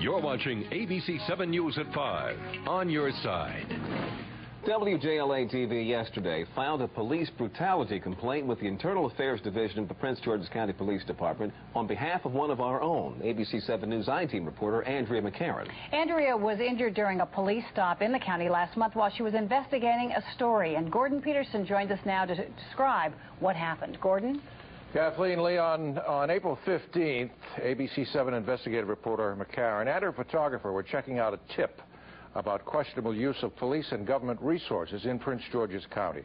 You're watching ABC 7 News at 5, on your side. WJLA-TV yesterday filed a police brutality complaint with the Internal Affairs Division of the Prince George's County Police Department on behalf of one of our own, ABC 7 News I-Team reporter Andrea McCarran. Andrea was injured during a police stop in the county last month while she was investigating a story. And Gordon Peterson joins us now to describe what happened. Gordon? Kathleen, Leon, on April 15th, ABC 7 investigative reporter McCarran and her photographer were checking out a tip about questionable use of police and government resources in Prince George's County.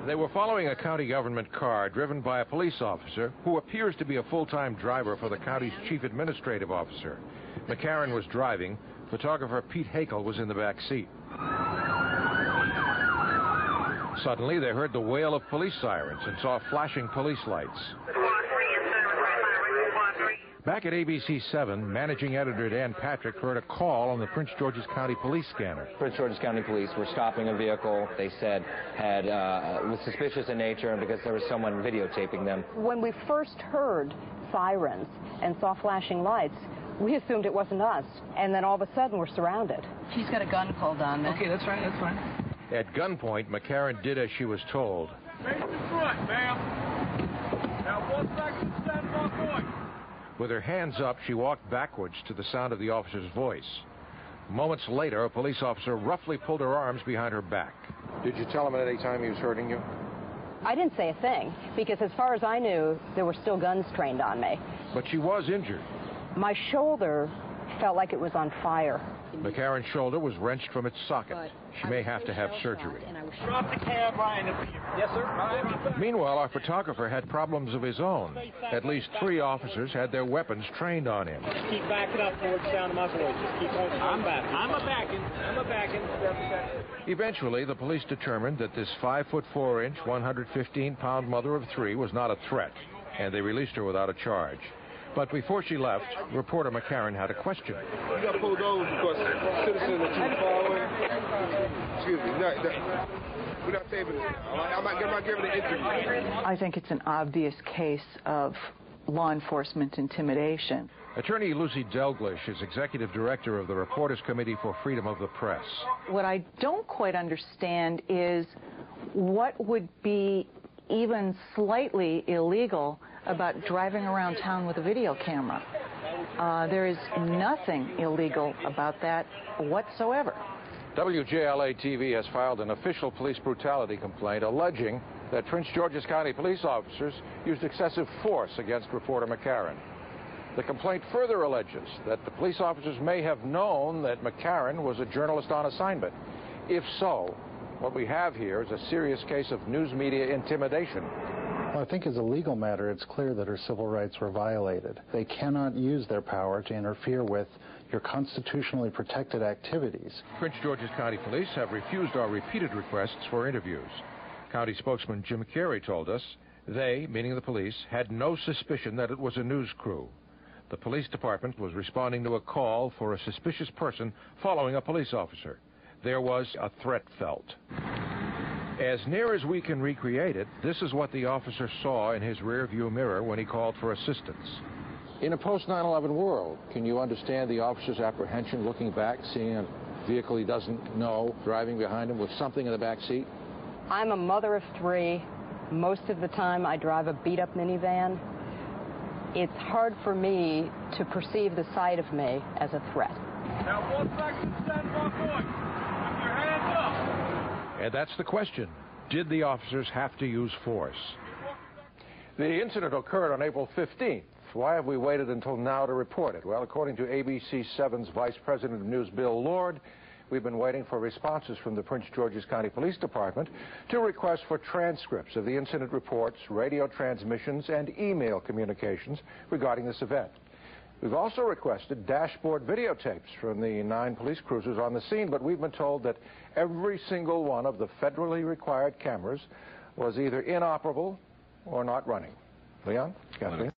They were following a county government car driven by a police officer who appears to be a full-time driver for the county's chief administrative officer. McCarran was driving. Photographer Pete Hakel was in the back seat. Suddenly, they heard the wail of police sirens and saw flashing police lights. Back at ABC 7, managing editor Dan Patrick heard a call on the Prince George's County Police scanner. Prince George's County Police were stopping a vehicle they said was suspicious in nature because there was someone videotaping them. When we first heard sirens and saw flashing lights, we assumed it wasn't us, and then all of a sudden we're surrounded. She's got a gun pulled on me. Okay, that's right, that's fine. At gunpoint, McCarran did as she was told. Face the front, ma'am. Now 1 second, stand by point. With her hands up, she walked backwards to the sound of the officer's voice. Moments later, a police officer roughly pulled her arms behind her back. Did you tell him at any time he was hurting you? I didn't say a thing, because as far as I knew, there were still guns trained on me. But she was injured. My shoulder felt like it was on fire. McCarran's shoulder was wrenched from its socket. She may have to have surgery. Drop the camera and yes, sir. Meanwhile, our photographer had problems of his own. At least 3 officers had their weapons trained on him. Just keep backing up towards the sound of my voice. Just keep on. I'm a backing. Eventually, the police determined that this 5'4" 115-pound mother of 3 was not a threat, and they released her without a charge. But before she left, reporter McCarran had a question. You got pulled over because citizen that you following. Excuse me. We're not saving this. I'm not giving an interview. I think it's an obvious case of law enforcement intimidation. Attorney Lucy Delglish is executive director of the Reporters Committee for Freedom of the Press. What I don't quite understand is what would be even slightly illegal about driving around town with a video camera. There is nothing illegal about that whatsoever. WJLA-TV has filed an official police brutality complaint alleging that Prince George's County police officers used excessive force against reporter McCarran. The complaint further alleges that the police officers may have known that McCarran was a journalist on assignment. If so, what we have here is a serious case of news media intimidation. Well, I think as a legal matter, it's clear that her civil rights were violated. They cannot use their power to interfere with your constitutionally protected activities. Prince George's County Police have refused our repeated requests for interviews. County spokesman Jim Carey told us they, meaning the police, had no suspicion that it was a news crew. The police department was responding to a call for a suspicious person following a police officer. There was a threat felt. As near as we can recreate it, this is what the officer saw in his rearview mirror when he called for assistance. In a post-9/11 world, can you understand the officer's apprehension looking back, seeing a vehicle he doesn't know driving behind him with something in the back seat? I'm a mother of 3. Most of the time I drive a beat-up minivan. It's hard for me to perceive the sight of me as a threat. Now 1 second, stand by point. With your hands up. And that's the question. Did the officers have to use force? The incident occurred on April 15th. Why have we waited until now to report it? Well, according to ABC 7's Vice President of News, Bill Lord, we've been waiting for responses from the Prince George's County Police Department to requests for transcripts of the incident reports, radio transmissions, and email communications regarding this event. We've also requested dashboard videotapes from the 9 police cruisers on the scene, but we've been told that every single one of the federally required cameras was either inoperable or not running. Leon? Kathleen?